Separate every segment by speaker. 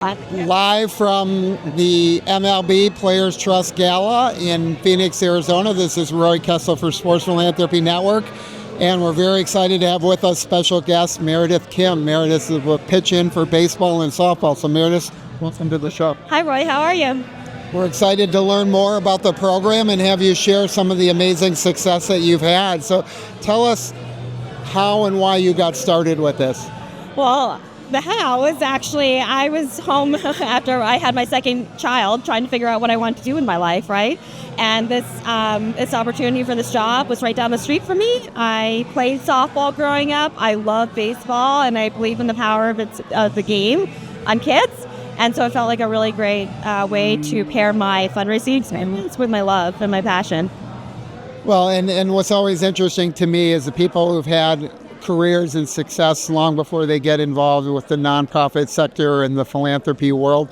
Speaker 1: Live from the MLB Players Trust Gala in Phoenix, Arizona. This is Roy Kessel for Sports Philanthropy Network, and we're very excited to have with us special guest Meredith Kim. Meredith will pitch in for baseball and softball. So Meredith, welcome to the show.
Speaker 2: Hi Roy, how are you?
Speaker 1: We're excited to learn more about the program and have you share some of the amazing success that you've had. So tell us how and why you got started with this.
Speaker 2: Well, the how is actually, I was home after I had my second child trying to figure out what I wanted to do in my life, right? And this opportunity for this job was right down the street for me. I played softball growing up. I love baseball, and I believe in the power of the game on kids. And so it felt like a really great way to pair my fundraising experience with my love and my passion.
Speaker 1: Well, and what's always interesting to me is the people who've had careers and success long before they get involved with the nonprofit sector and the philanthropy world.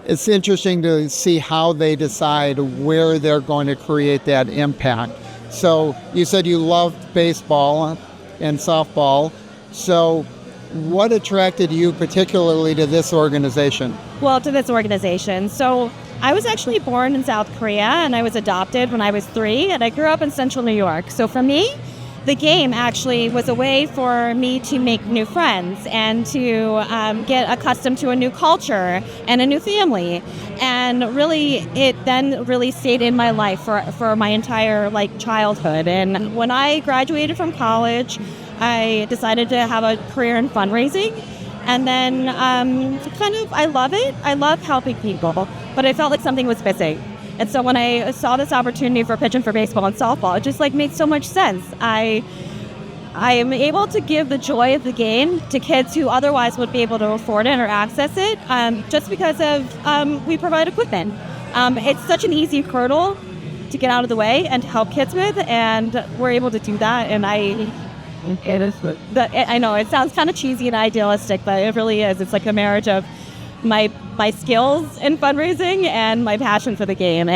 Speaker 1: It's interesting to see how they decide where they're going to create that impact. So you said you loved baseball and softball. So what attracted you particularly to this organization?
Speaker 2: Well, to this organization. So I was actually born in South Korea, and I was adopted when I was 3, and I grew up in Central New York. So for me, the game actually was a way for me to make new friends and to get accustomed to a new culture and a new family. And really, it then really stayed in my life for my entire childhood. And when I graduated from college, I decided to have a career in fundraising. And then I love it. I love helping people, but I felt like something was missing. And so when I saw this opportunity for pitching for baseball and softball, it just made so much sense. I am able to give the joy of the game to kids who otherwise would be able to afford it or access it, just because of we provide equipment. It's such an easy hurdle to get out of the way and to help kids with, and we're able to do that. And I know it sounds kind of cheesy and idealistic, but it really is. It's like a marriage of my skills in fundraising and my passion for the game.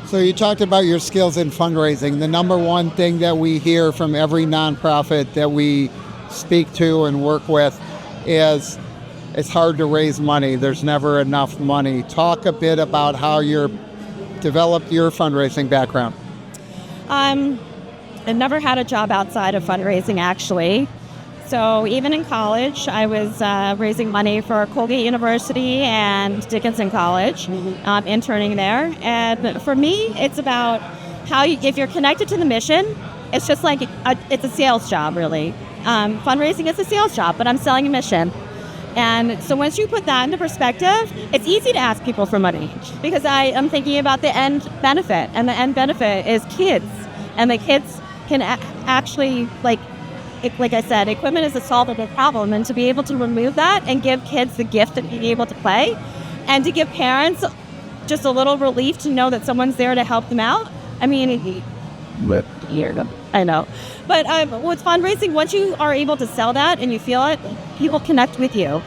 Speaker 1: So you talked about your skills in fundraising. The number one thing that we hear from every nonprofit that we speak to and work with is it's hard to raise money. There's never enough money. Talk a bit about how you developed your fundraising background.
Speaker 2: I've never had a job outside of fundraising, actually. So even in college, I was raising money for Colgate University and Dickinson College, interning there. And for me, it's about how if you're connected to the mission, it's just like it's a sales job, really. Fundraising is a sales job, but I'm selling a mission. And so once you put that into perspective, it's easy to ask people for money because I am thinking about the end benefit, and the end benefit is kids. And the kids can actually, like I said, equipment is a solvable problem, and to be able to remove that and give kids the gift of being able to play, and to give parents just a little relief to know that someone's there to help them out. I mean, I know. But with fundraising, once you are able to sell that and you feel it, people connect with you.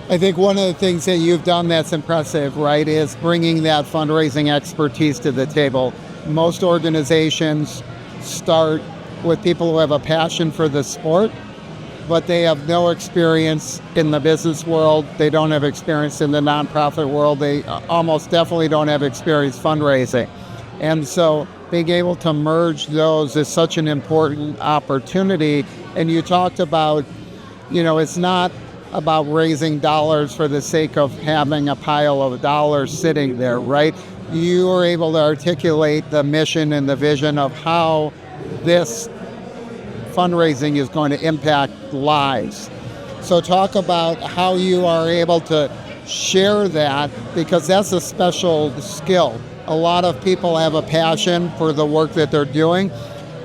Speaker 1: I think one of the things that you've done that's impressive, right, is bringing that fundraising expertise to the table. Most organizations start with people who have a passion for the sport, but they have no experience in the business world. They don't have experience in the nonprofit world. They almost definitely don't have experience fundraising. And so being able to merge those is such an important opportunity. And you talked about, it's not about raising dollars for the sake of having a pile of dollars sitting there, right? You were able to articulate the mission and the vision of how this fundraising is going to impact lives. So talk about how you are able to share that, because that's a special skill. A lot of people have a passion for the work that they're doing,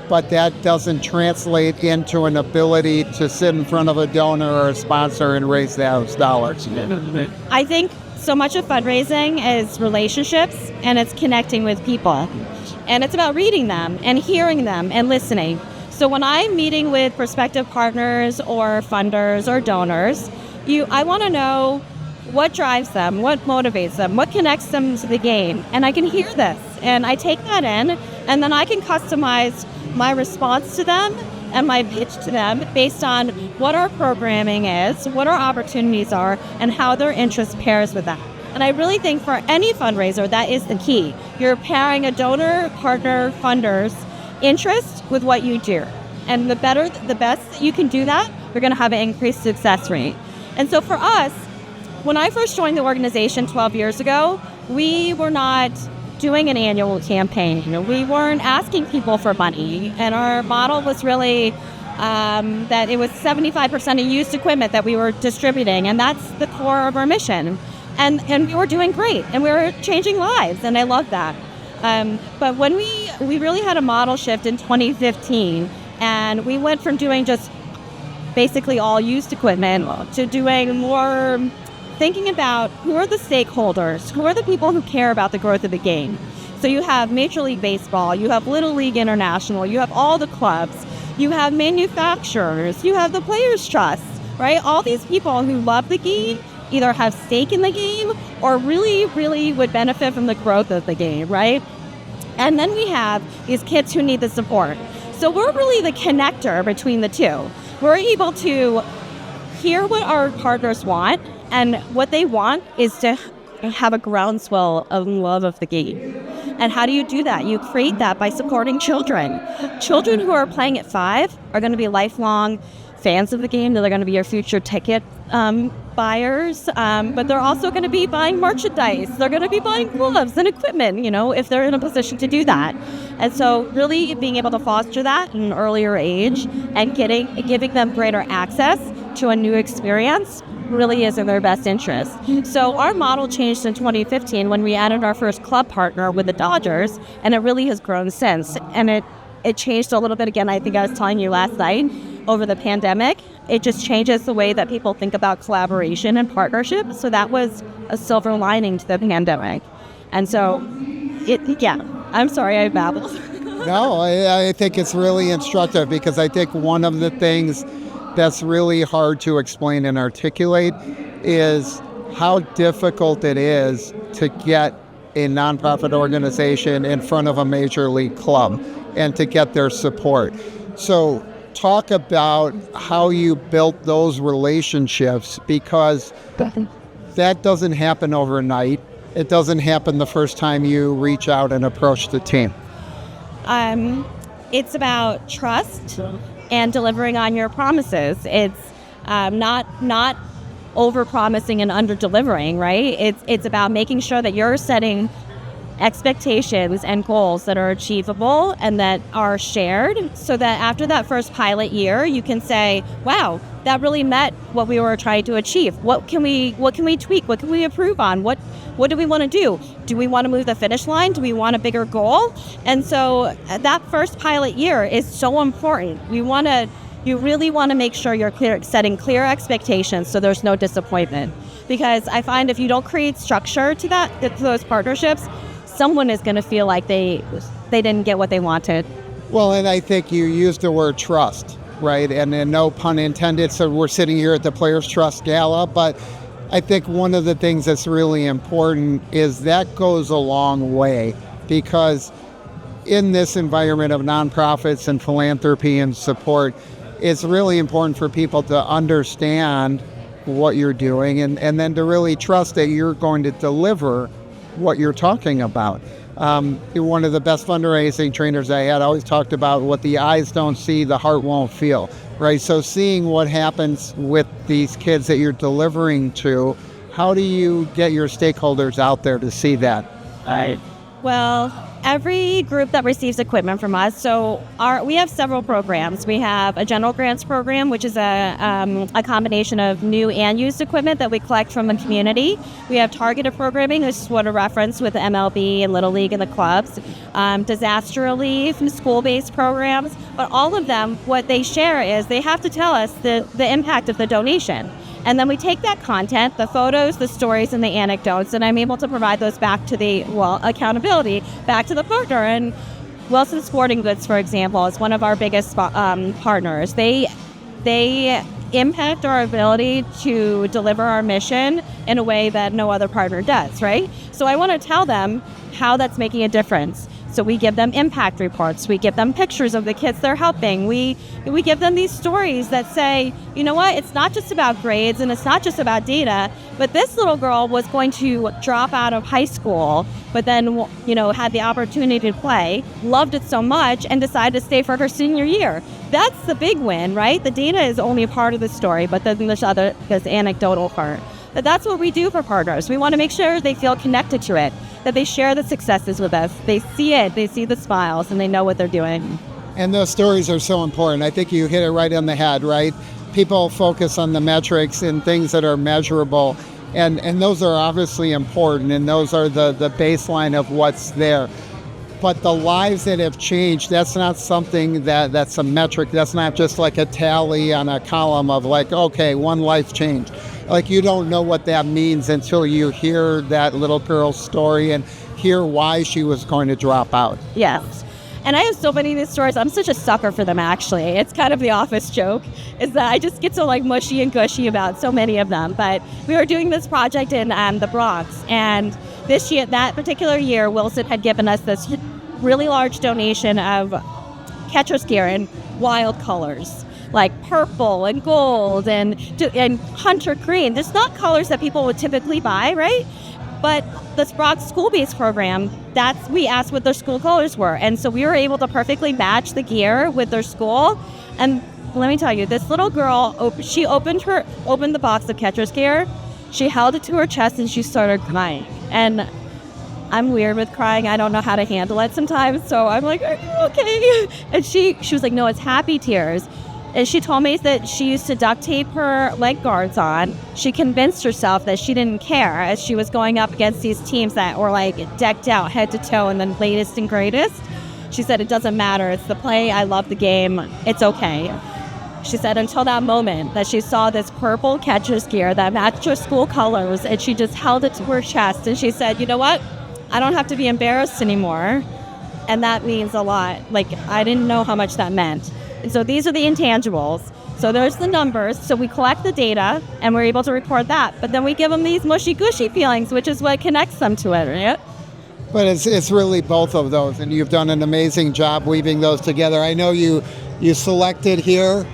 Speaker 1: but that doesn't translate into an ability to sit in front of a donor or a sponsor and raise those dollars.
Speaker 2: I think so much of fundraising is relationships, and it's connecting with people. And it's about reading them and hearing them and listening. So when I'm meeting with prospective partners or funders or donors, I want to know what drives them, what motivates them, what connects them to the game. And I can hear this, and I take that in, and then I can customize my response to them and my pitch to them based on what our programming is, what our opportunities are, and how their interest pairs with that. And I really think for any fundraiser, that is the key. You're pairing a donor, partner, funder's interest with what you do. And the best that you can do that, you're going to have an increased success rate. And so for us, when I first joined the organization 12 years ago, we were not doing an annual campaign. We weren't asking people for money. And our model was really that it was 75% of used equipment that we were distributing. And that's the core of our mission. And we were doing great, and we were changing lives, and I love that. But when we really had a model shift in 2015, and we went from doing just basically all used equipment to doing more, thinking about who are the stakeholders, who are the people who care about the growth of the game. So you have Major League Baseball, you have Little League International, you have all the clubs, you have manufacturers, you have the Players Trust, right? All these people who love the game, either have stake in the game or really, really would benefit from the growth of the game, right? And then we have these kids who need the support. So we're really the connector between the two. We're able to hear what our partners want, and what they want is to have a groundswell of love of the game. And how do you do that? You create that by supporting children. Children who are playing at 5 are going to be lifelong fans of the game. They're going to be your future ticket buyers, but they're also going to be buying merchandise. They're going to be buying gloves and equipment, if they're in a position to do that. And so really being able to foster that at an earlier age and giving them greater access to a new experience really is in their best interest. So our model changed in 2015 when we added our first club partner with the Dodgers, and it really has grown since. And it changed a little bit again, I think I was telling you last night, over the pandemic. It just changes the way that people think about collaboration and partnership. So that was a silver lining to the pandemic. And so, I'm sorry I babbled.
Speaker 1: No, I think it's really instructive, because I think one of the things that's really hard to explain and articulate is how difficult it is to get a nonprofit organization in front of a major league club and to get their support. So talk about how you built those relationships, because that doesn't happen overnight. It doesn't happen the first time you reach out and approach the team.
Speaker 2: It's about trust and delivering on your promises. It's not over-promising and under-delivering, right? It's about making sure that you're setting expectations and goals that are achievable and that are shared, so that after that first pilot year, you can say, wow, that really met what we were trying to achieve. What can we tweak? What can we improve on? What do we want to do? Do we want to move the finish line? Do we want a bigger goal? And so that first pilot year is so important. You really want to make sure you're setting clear expectations so there's no disappointment. Because I find if you don't create structure to those partnerships, someone is going to feel like they didn't get what they wanted.
Speaker 1: Well, and I think you used the word trust, right? And no pun intended, so we're sitting here at the Players Trust Gala, but I think one of the things that's really important is that goes a long way, because in this environment of nonprofits and philanthropy and support, it's really important for people to understand what you're doing and then to really trust that you're going to deliver what you're talking about. One of the best fundraising trainers I had always talked about what the eyes don't see, the heart won't feel, right? So seeing what happens with these kids that you're delivering to, how do you get your stakeholders out there to see that?
Speaker 2: Well, every group that receives equipment from us, we have several programs. We have a general grants program, which is a combination of new and used equipment that we collect from the community. We have targeted programming, which is what a reference with the MLB and Little League and the clubs, disaster relief, and school-based programs. But all of them, what they share is they have to tell us the impact of the donation. And then we take that content, the photos, the stories, and the anecdotes, and I'm able to provide those back to accountability back to the partner. And Wilson Sporting Goods, for example, is one of our biggest partners. They impact our ability to deliver our mission in a way that no other partner does, right? So I want to tell them how that's making a difference. So we give them impact reports. We give them pictures of the kids they're helping. We give them these stories that say, you know what, it's not just about grades and it's not just about data, but this little girl was going to drop out of high school, but then, had the opportunity to play, loved it so much, and decided to stay for her senior year. That's the big win, right? The data is only a part of the story, but then there's this anecdotal part. But that's what we do for partners. We want to make sure they feel connected to it, that they share the successes with us. They see it, they see the smiles, and they know what they're doing.
Speaker 1: And those stories are so important. I think you hit it right on the head, right? People focus on the metrics and things that are measurable, and those are obviously important, and those are the baseline of what's there. But the lives that have changed, that's not something that's a metric. That's not just like a tally on a column of like, okay, one life changed. Like, you don't know what that means until you hear that little girl's story and hear why she was going to drop out.
Speaker 2: Yes. And I have so many of these stories. I'm such a sucker for them, actually. It's kind of the office joke, is that I just get so mushy and gushy about so many of them. But we were doing this project in the Bronx, and this year, that particular year, Wilson had given us this really large donation of catcher's gear in wild colors, like purple and gold and hunter green. There's not colors that people would typically buy, right? But this Bronx school-based program, we asked what their school colors were. And so we were able to perfectly match the gear with their school. And let me tell you, this little girl, she opened the box of catcher's gear, she held it to her chest, and she started crying. And I'm weird with crying. I don't know how to handle it sometimes. So I'm like, are you okay? And she was like, no, it's happy tears. And she told me that she used to duct tape her leg guards on. She convinced herself that she didn't care as she was going up against these teams that were decked out head to toe in the latest and greatest. She said, it doesn't matter. It's the play. I love the game. It's okay. She said until that moment that she saw this purple catcher's gear that matched her school colors, and she just held it to her chest. And she said, you know what? I don't have to be embarrassed anymore. And that means a lot. I didn't know how much that meant. And so these are the intangibles. So there's the numbers. So we collect the data and we're able to report that. But then we give them these mushy-gushy feelings, which is what connects them to it, right?
Speaker 1: But it's really both of those, and you've done an amazing job weaving those together. I know you selected here.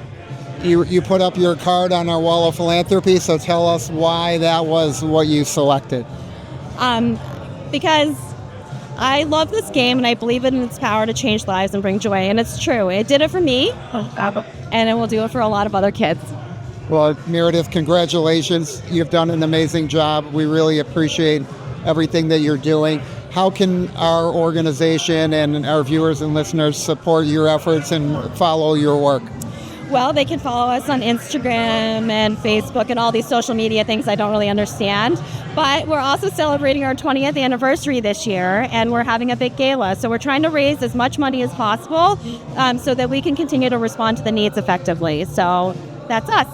Speaker 1: You put up your card on our wall of philanthropy, so tell us why that was what you selected.
Speaker 2: Because I love this game and I believe in its power to change lives and bring joy. And it's true. It did it for me, and it will do it for a lot of other kids.
Speaker 1: Well, Meredith, congratulations. You've done an amazing job. We really appreciate everything that you're doing. How can our organization and our viewers and listeners support your efforts and follow your work?
Speaker 2: Well, they can follow us on Instagram and Facebook and all these social media things I don't really understand. But we're also celebrating our 20th anniversary this year, and we're having a big gala. So we're trying to raise as much money as possible so that we can continue to respond to the needs effectively. So that's us.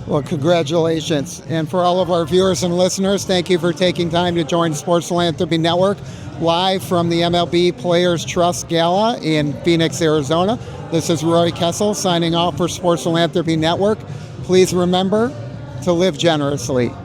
Speaker 1: Well, congratulations. And for all of our viewers and listeners, thank you for taking time to join Sports Philanthropy Network live from the MLB Players Trust Gala in Phoenix, Arizona. This is Roy Kessel signing off for Sports Philanthropy Network. Please remember to live generously.